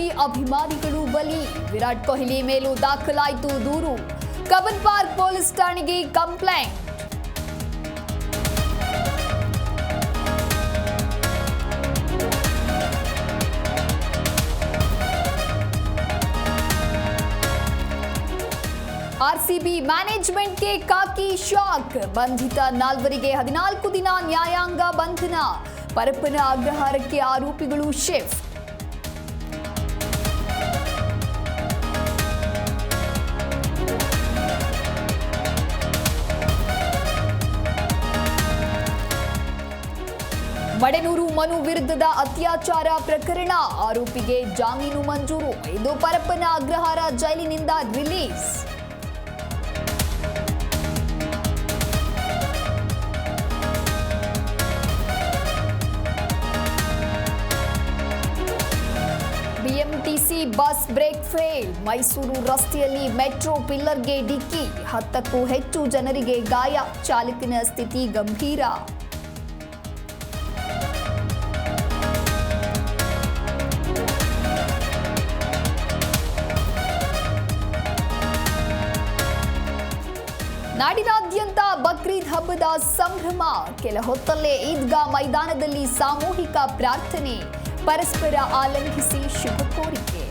RCB ಅಭಿಮಾನಿಗಳು ಬಲಿ. ವಿರಾಟ್ ಕೊಹ್ಲಿ ಮೇಲೂ ದಾಖಲಾಯಿತು ದೂರು. ಕಬ್ಬನ್ ಪಾರ್ಕ್ ಪೊಲೀಸ್ ಠಾಣೆಗೆ ಕಂಪ್ಲೇಂಟ್. ಆರ್ಸಿಬಿ ಮ್ಯಾನೇಜ್ಮೆಂಟ್ಗೆ ಕಾಕಿ ಶಾಕ್. ಬಂಧಿತ ನಾಲ್ವರಿಗೆ 14 ದಿನ ನ್ಯಾಯಾಂಗ ಬಂಧನ. ಪರಪ್ಪನ ಅಗ್ರಹಾರಕ್ಕೆ ಆರೋಪಿಗಳು ಶಿಫ್ಟ್. ಮಡೆನೂರು ಮನು ವಿರುದ್ಧದ ಅತ್ಯಾಚಾರ ಪ್ರಕರಣ. ಆರೋಪಿಗೆ ಜಾಮೀನು ಮಂಜೂರು. ಇದು ಪರಪ್ಪನ ಅಗ್ರಹಾರ ಜೈಲಿನಿಂದ release. BMTC bus break fail. Mysuru ರಸ್ತೆಯಲ್ಲಿ ಮೆಟ್ರೋ ಪಿಲ್ಲರ್ಗೆ ಡಿಕ್ಕಿ. 10ಕ್ಕೂ ಹೆಚ್ಚು ಜನರಿಗೆ ಗಾಯ. ಚಾಲಕನ ಸ್ಥಿತಿ ಗಂಭೀರ. ನಾಡಿನಾದ್ಯಂತ ಬಕ್ರೀದ್ ಹಬ್ಬದ ಸಂಭ್ರಮ. ಕೆಲ ಹೊತ್ತಲ್ಲೇ ಈದ್ಗಾ ಮೈದಾನದಲ್ಲಿ ಸಾಮೂಹಿಕ ಪ್ರಾರ್ಥನೆ. ಪರಸ್ಪರ ಆಲಂಘಿಸಿ ಶುಭ ಕೋರಿಕೆ.